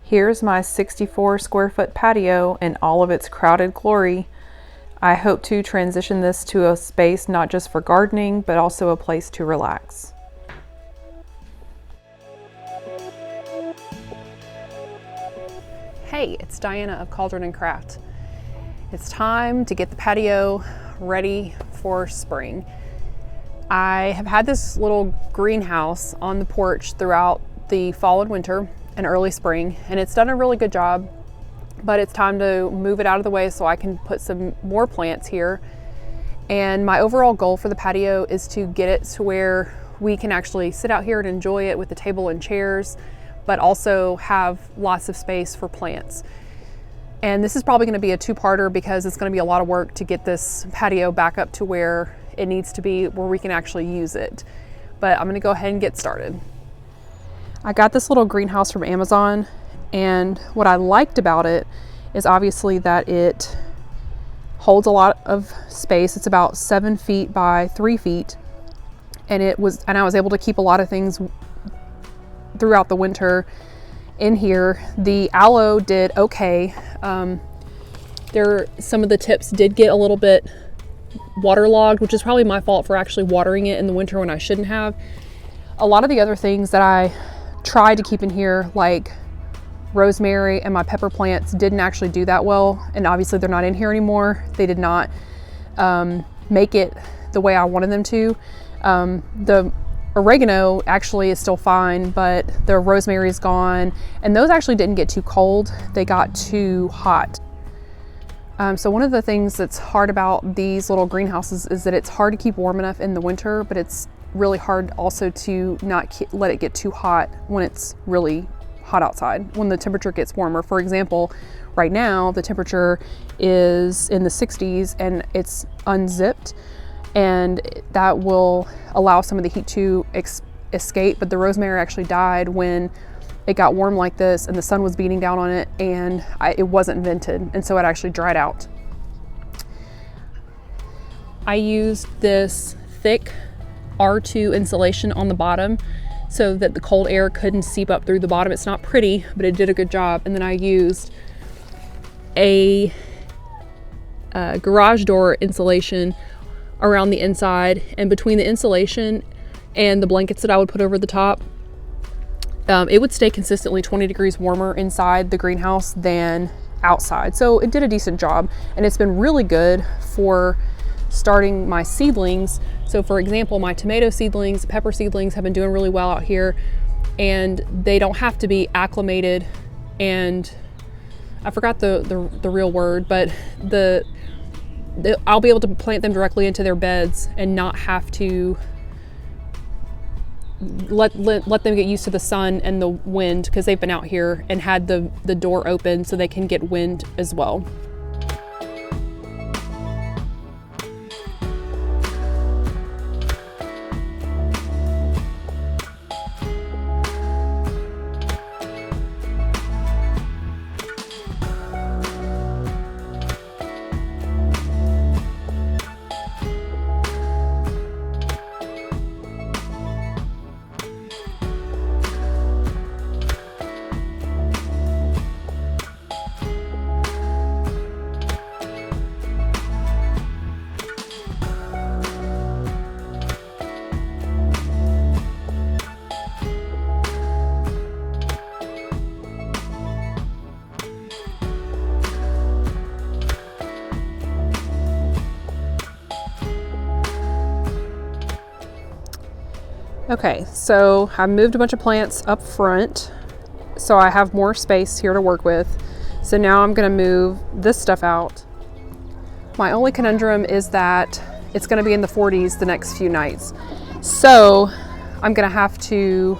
Here's my 64 square foot patio in all of its crowded glory. I hope to transition this to a space not just for gardening, but also a place to relax. Hey, it's Diana of Cauldron and Craft. It's time to get the patio ready for spring. I have had this little greenhouse on the porch throughout the fall and winter and early spring, and it's done a really good job, but it's time to move it out of the way so I can put some more plants here. And my overall goal for the patio is to get it to where we can actually sit out here and enjoy it with the table and chairs, but also have lots of space for plants. And this is probably going to be a two-parter because it's going to be a lot of work to get this patio back up to where it needs to be, where we can actually use it. But I'm going to go ahead and get started. I got this little greenhouse from Amazon, and what I liked about it is obviously that it holds a lot of space. It's about 7 feet by 3 feet, and I was able to keep a lot of things throughout the winter in here. The aloe did okay. Some of the tips did get a little bit waterlogged, which is probably my fault for actually watering it in the winter when I shouldn't have. A lot of the other things that I tried to keep in here, like rosemary and my pepper plants, didn't actually do that well, and obviously they're not in here anymore. They did not make it the way I wanted them to. The oregano actually is still fine, but the rosemary is gone, and those actually didn't get too cold. They got too hot. So one of the things that's hard about these little greenhouses is that it's hard to keep warm enough in the winter, but it's really hard also to not let it get too hot when it's really hot outside, when the temperature gets warmer. For example, right now the temperature is in the 60s and it's unzipped, and that will allow some of the heat to escape. But the rosemary actually died when it got warm like this and the sun was beating down on it, and it wasn't vented, and so it actually dried out. I used this thick R2 insulation on the bottom so that the cold air couldn't seep up through the bottom. It's not pretty, but it did a good job. And then I used a garage door insulation around the inside, and between the insulation and the blankets that I would put over the top, it would stay consistently 20 degrees warmer inside the greenhouse than outside. So it did a decent job, and it's been really good for starting my seedlings. So for example, my tomato seedlings, pepper seedlings have been doing really well out here, and they don't have to be acclimated, and I forgot the real word, but I'll be able to plant them directly into their beds and not have to let them get used to the sun and the wind, because they've been out here and had the door open so they can get wind as well. Okay, so I moved a bunch of plants up front, so I have more space here to work with. So now I'm gonna move this stuff out. My only conundrum is that it's gonna be in the 40s the next few nights. So I'm gonna have to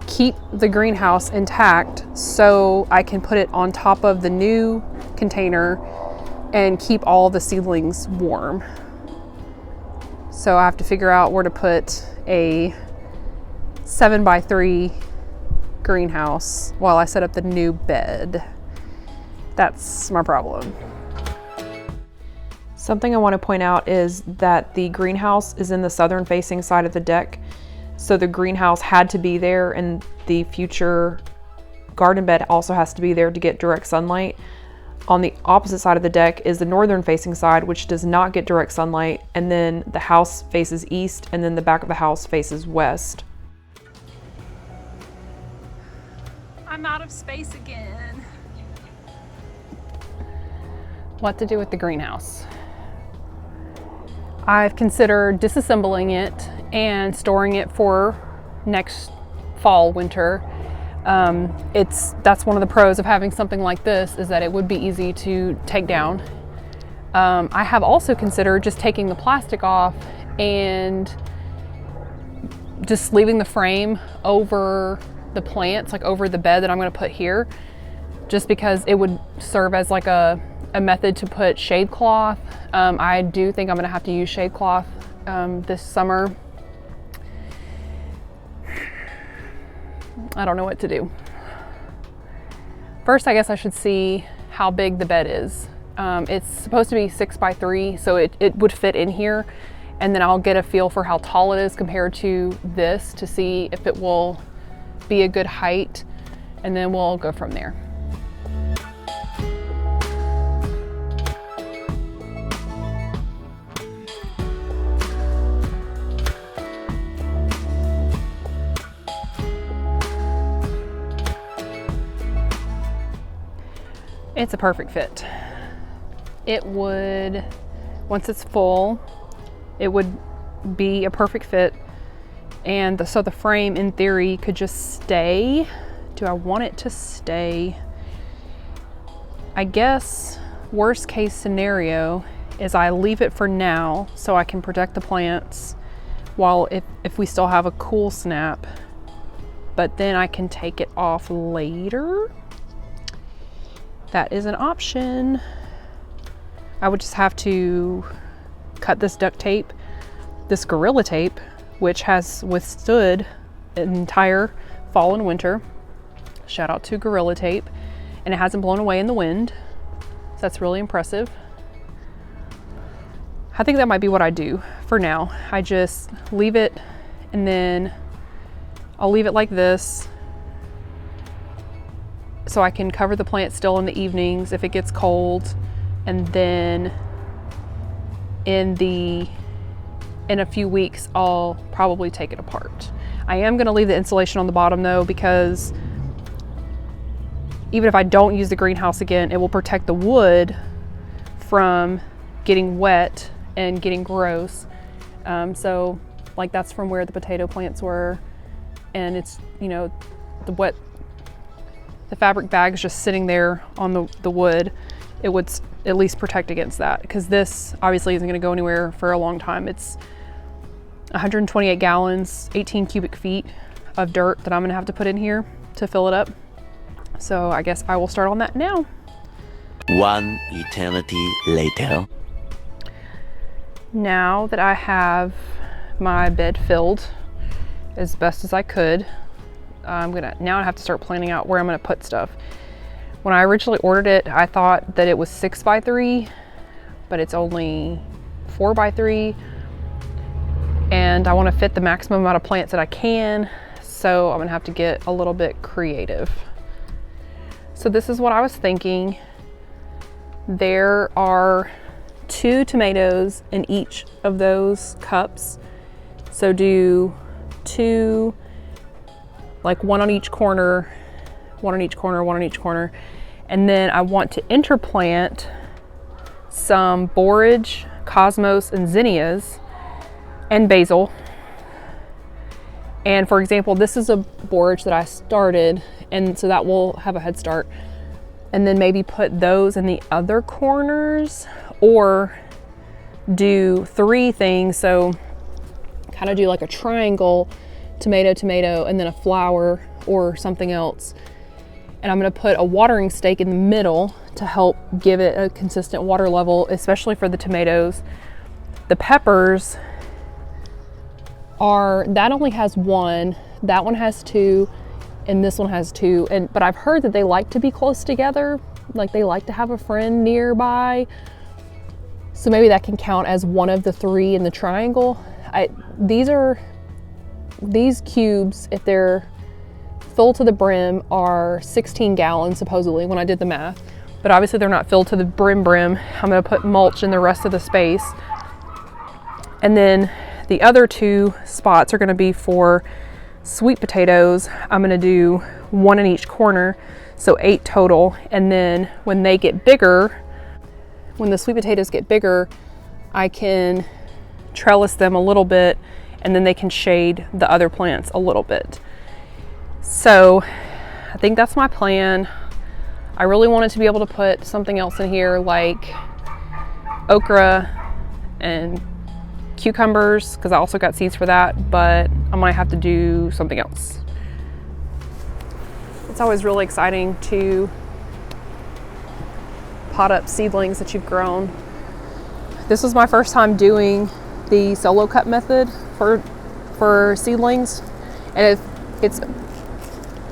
keep the greenhouse intact so I can put it on top of the new container and keep all the seedlings warm. So I have to figure out where to put a 7x3 greenhouse while I set up the new bed. That's my problem. Something I want to point out is that the greenhouse is in the southern facing side of the deck. So the greenhouse had to be there in the future garden bed also has to be there to get direct sunlight. On the opposite side of the deck is the northern facing side, which does not get direct sunlight, and then the house faces east, and then the back of the house faces west. I'm out of space again. What to do with the greenhouse? I've considered disassembling it and storing it for next fall, winter. That's one of the pros of having something like this, is that it would be easy to take down. I have also considered just taking the plastic off and just leaving the frame over the plants, like over the bed that I'm going to put here, just because it would serve as like a method to put shade cloth. I do think I'm going to have to use shade cloth this summer. I don't know what to do. First, I guess I should see how big the bed is. It's supposed to be 6 by 3, so it would fit in here. And then I'll get a feel for how tall it is compared to this to see if it will be a good height. And then we'll go from there. It's a perfect fit. It would, once it's full, it would be a perfect fit. And so the frame in theory could just stay. Do I want it to stay? I guess worst case scenario is I leave it for now so I can protect the plants while if we still have a cool snap, but then I can take it off later. That is an option. I would just have to cut this duct tape, this Gorilla Tape, which has withstood an entire fall and winter. Shout out to Gorilla Tape. And it hasn't blown away in the wind. So that's really impressive. I think that might be what I do for now. I just leave it, and then I'll leave it like this, so I can cover the plant still in the evenings if it gets cold. And then in a few weeks, I'll probably take it apart. I am gonna leave the insulation on the bottom though, because even if I don't use the greenhouse again, it will protect the wood from getting wet and getting gross. So like that's from where the potato plants were, and it's, you know, the fabric bag is just sitting there on the wood. It would at least protect against that, because this obviously isn't going to go anywhere for a long time. It's 128 gallons, 18 cubic feet of dirt that I'm going to have to put in here to fill it up. So I guess I will start on that now. One eternity later. Now that I have my bed filled as best as I could, now I have to start planning out where I'm gonna put stuff. When I originally ordered it, I thought that it was 6 by 3, but it's only 4 by 3. And I wanna fit the maximum amount of plants that I can, so I'm gonna have to get a little bit creative. So this is what I was thinking. There are 2 tomatoes in each of those cups. So do 2, like 1 on each corner, 1 on each corner, 1 on each corner. And then I want to interplant some borage, cosmos, and zinnias, and basil. And for example, this is a borage that I started, and so that will have a head start. And then maybe put those in the other corners, or do 3 things. So kind of do like a triangle, tomato, tomato, and then a flower or something else. And I'm gonna put a watering stake in the middle to help give it a consistent water level, especially for the tomatoes. The peppers that only has 1, that one has 2, and this one has 2. But I've heard that they like to be close together, like they like to have a friend nearby. So maybe that can count as one of the 3 in the triangle. These cubes, if they're full to the brim are 16 gallons supposedly when I did the math, but obviously they're not filled to the brim. I'm going to put mulch in the rest of the space. And then the other 2 spots are going to be for sweet potatoes. I'm going to do 1 in each corner, so 8 total. And then when they get bigger, when the sweet potatoes get bigger, I can trellis them a little bit, and then they can shade the other plants a little bit. So I think that's my plan. I really wanted to be able to put something else in here like okra and cucumbers, because I also got seeds for that, but I might have to do something else. It's always really exciting to pot up seedlings that you've grown. This was my first time doing the solo cut method for seedlings, and it's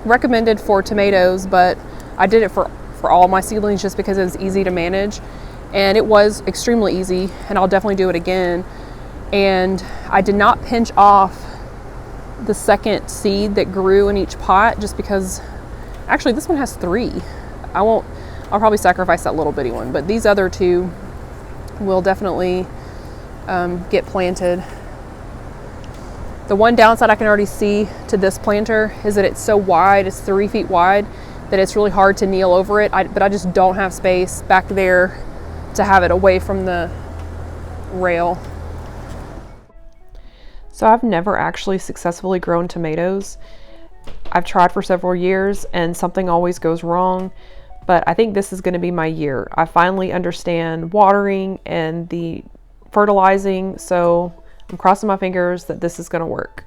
recommended for tomatoes, but I did it for all my seedlings just because it was easy to manage, and it was extremely easy, and I'll definitely do it again. And I did not pinch off the second seed that grew in each pot, just because actually this one has 3. I'll probably sacrifice that little bitty one, but these other 2 will definitely get planted. The one downside I can already see to this planter is that it's so wide, it's 3 feet wide, that it's really hard to kneel over it. But I just don't have space back there to have it away from the rail. So I've never actually successfully grown tomatoes. I've tried for several years and something always goes wrong, but I think this is going to be my year. I finally understand watering and the fertilizing, so I'm crossing my fingers that this is going to work.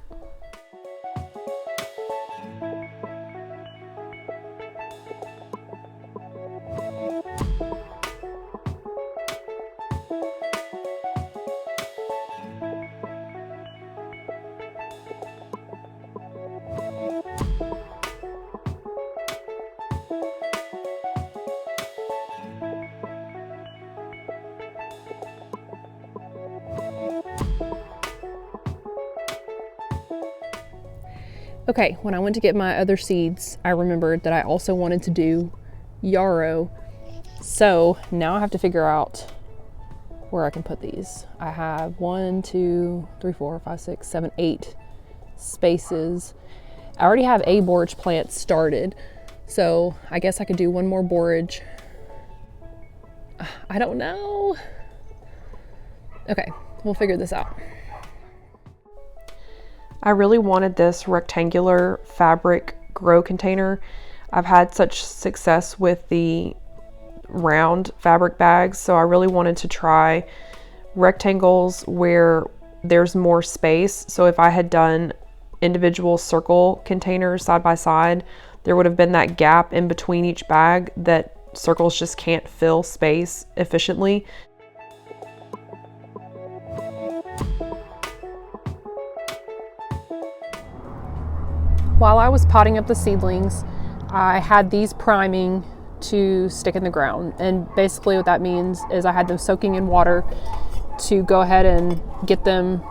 Okay, when I went to get my other seeds, I remembered that I also wanted to do yarrow. So now I have to figure out where I can put these. I have 1, 2, 3, 4, 5, 6, 7, 8 spaces. I already have a borage plant started, so I guess I could do one more borage. I don't know. Okay, we'll figure this out. I really wanted this rectangular fabric grow container. I've had such success with the round fabric bags, so I really wanted to try rectangles where there's more space. So if I had done individual circle containers side by side, there would have been that gap in between each bag that circles just can't fill space efficiently. While I was potting up the seedlings, I had these priming to stick in the ground. And basically what that means is I had them soaking in water to go ahead and get them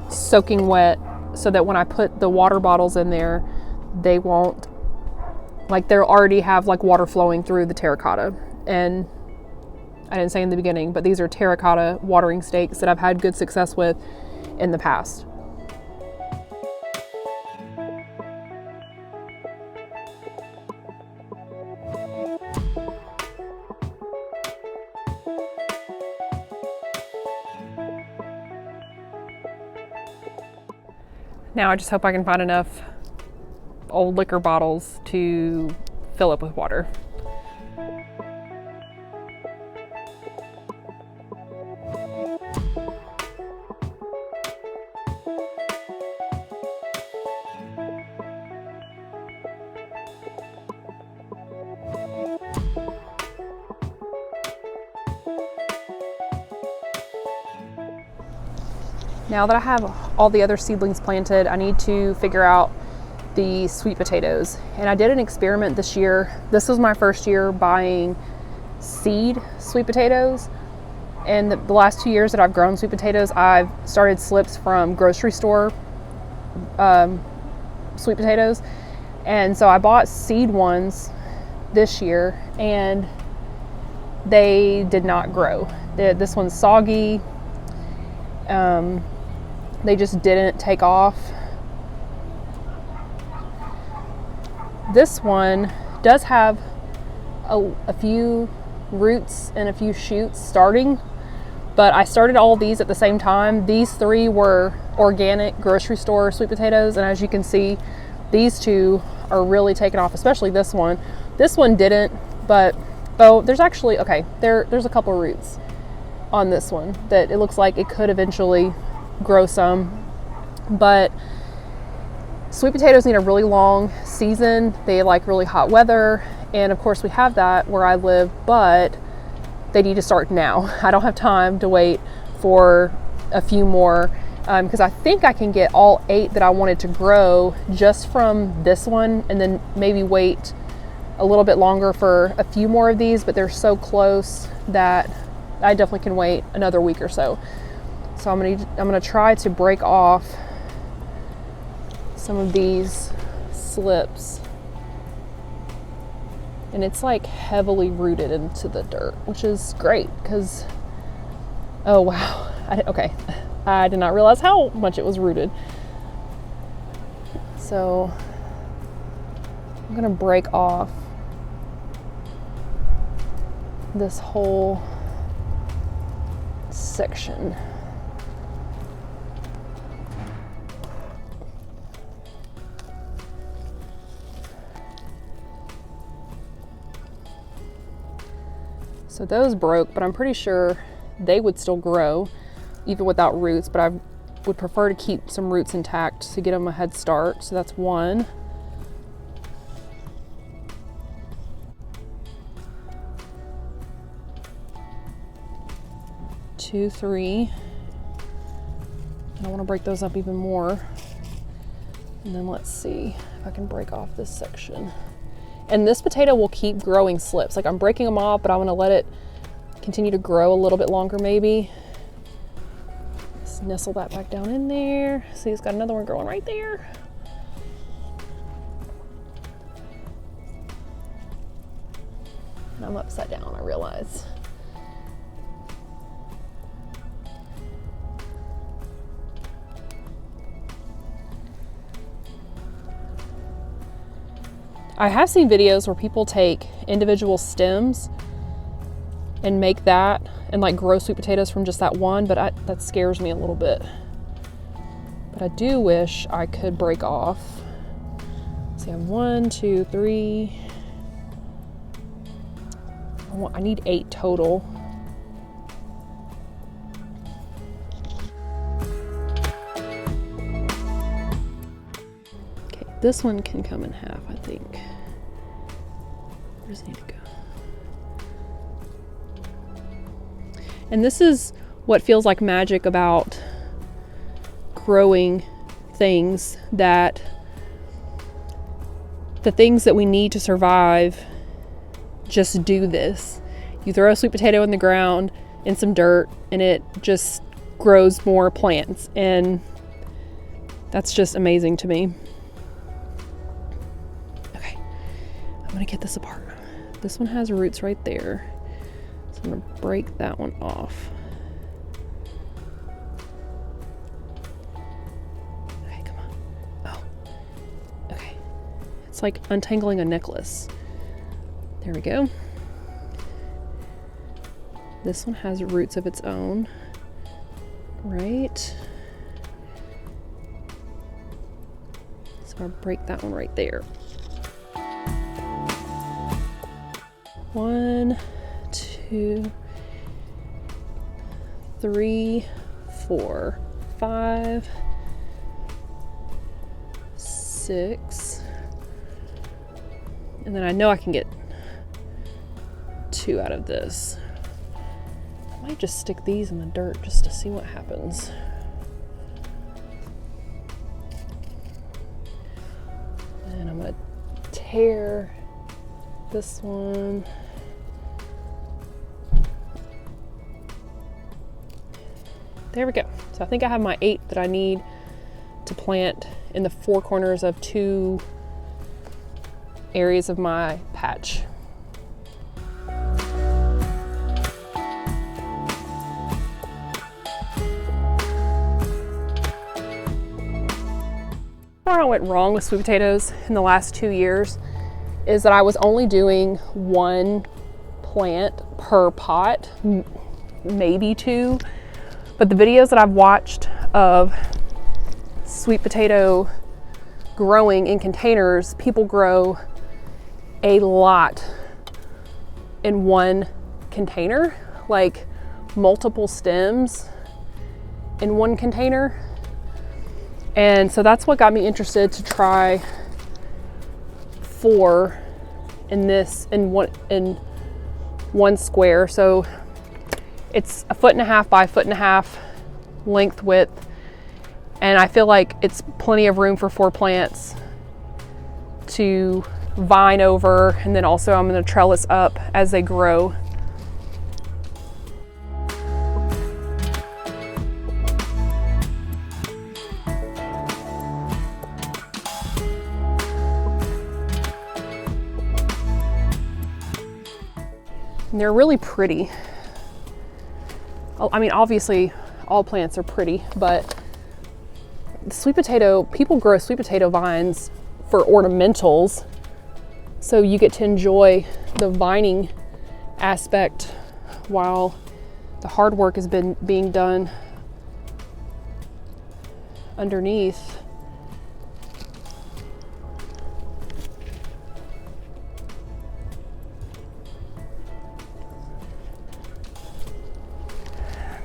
soaking wet, so that when I put the water bottles in there, they won't, like, they'll already have like water flowing through the terracotta. And I didn't say in the beginning, but these are terracotta watering stakes that I've had good success with in the past. Now I just hope I can find enough old liquor bottles to fill up with water. Now that I have all the other seedlings planted, I need to figure out the sweet potatoes. And I did an experiment this year. This was my first year buying seed sweet potatoes. And the last 2 years that I've grown sweet potatoes, I've started slips from grocery store sweet potatoes. And so I bought seed ones this year and they did not grow. This one's soggy. They just didn't take off. This one does have a few roots and a few shoots starting, but I started all these at the same time. These 3 were organic grocery store sweet potatoes, and as you can see, these 2 are really taking off, especially this one. This one didn't, but there's actually, okay, there's a couple roots on this one that it looks like it could eventually grow some. But sweet potatoes need a really long season. They like really hot weather, and of course we have that where I live, but they need to start now. I don't have time to wait for a few more, because I think I can get all 8 that I wanted to grow just from this one, and then maybe wait a little bit longer for a few more of these, but they're so close that I definitely can wait another week or so. So I'm gonna try to break off some of these slips, and it's like heavily rooted into the dirt, which is great because, oh wow, I did not realize how much it was rooted. So I'm gonna break off this whole section. So those broke, but I'm pretty sure they would still grow even without roots, but I would prefer to keep some roots intact to get them a head start. So that's 1. Two, 3. And I want to break those up even more. And then let's see if I can break off this section. And this potato will keep growing slips. Like I'm breaking them off, but I'm gonna let it continue to grow a little bit longer maybe. Just nestle that back down in there. See, it's got another one growing right there. And I'm upside down, I realize. I have seen videos where people take individual stems and make that and like grow sweet potatoes from just that one, but that scares me a little bit. But I do wish I could break off. See, I have 1, 2, 3. I need 8 total. Okay, this one can come in half, I think. Where does it need to go? And this is what feels like magic about growing things, that the things that we need to survive just do this. You throw a sweet potato in the ground in some dirt and it just grows more plants, and that's just amazing to me. Okay, I'm gonna get this apart. This one has roots right there, so I'm gonna break that one off. Okay, come on. Oh, okay. It's like untangling a necklace. There we go. This one has roots of its own, right? So I'll break that one right there. 1, 2, 3, 4, 5, 6. And then I know I can get 2 out of this. I might just stick these in the dirt just to see what happens. And I'm gonna tear this one. There we go. So I think I have my 8 that I need to plant in the four corners of 2 areas of my patch. Where I went wrong with sweet potatoes in the last 2 years is that I was only doing 1 plant per pot, maybe 2. But the videos that I've watched of sweet potato growing in containers, people grow a lot in 1 container, like multiple stems in 1 container. And so that's what got me interested to try 4 in one square. So it's 1.5 by 1.5 length width, and I feel like it's plenty of room for 4 plants to vine over, and then also I'm going to trellis up as they grow. And they're really pretty. I mean, obviously all plants are pretty, but the sweet potato, people grow sweet potato vines for ornamentals. So you get to enjoy the vining aspect while the hard work has been being done underneath.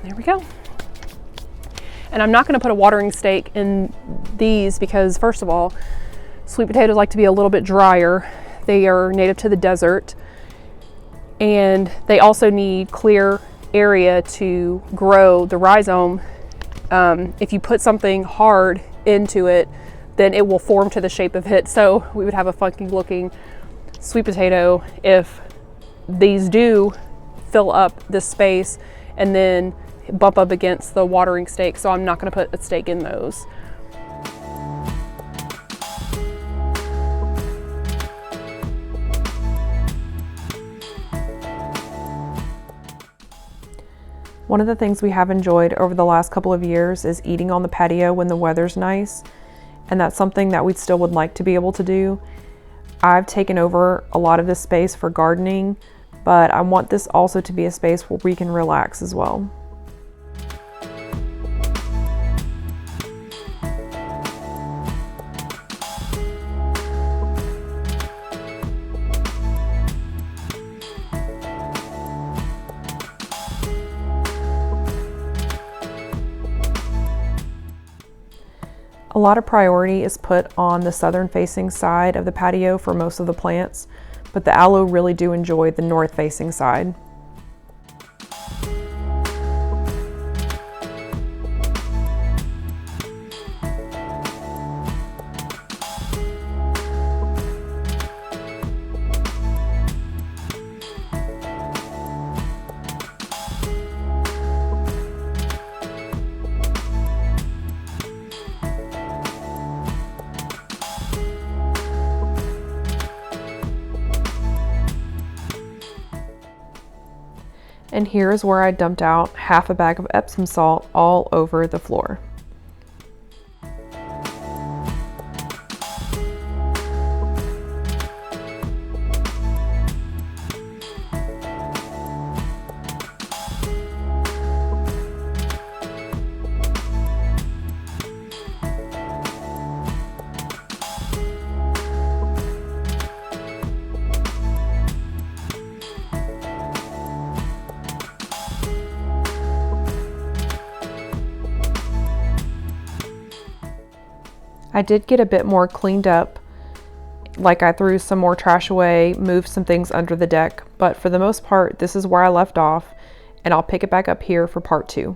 There we go. And I'm not going to put a watering stake in these because, first of all, sweet potatoes like to be a little bit drier. They are native to the desert, and they also need clear area to grow the rhizome. If you put something hard into it, then it will form to the shape of it. So we would have a funky looking sweet potato if these do fill up this space and then bump up against the watering stake. So I'm not going to put a stake in those. One of the things we have enjoyed over the last couple of years is eating on the patio when the weather's nice, and that's something that we still would like to be able to do. I've taken over a lot of this space for gardening, but I want this also to be a space where we can relax as well. A lot of priority is put on the southern facing side of the patio for most of the plants, but the aloe really do enjoy the north facing side. And here is where I dumped out half a bag of Epsom salt all over the floor. I did get a bit more cleaned up, like I threw some more trash away, moved some things under the deck, but for the most part, this is where I left off, and I'll pick it back up here for part 2.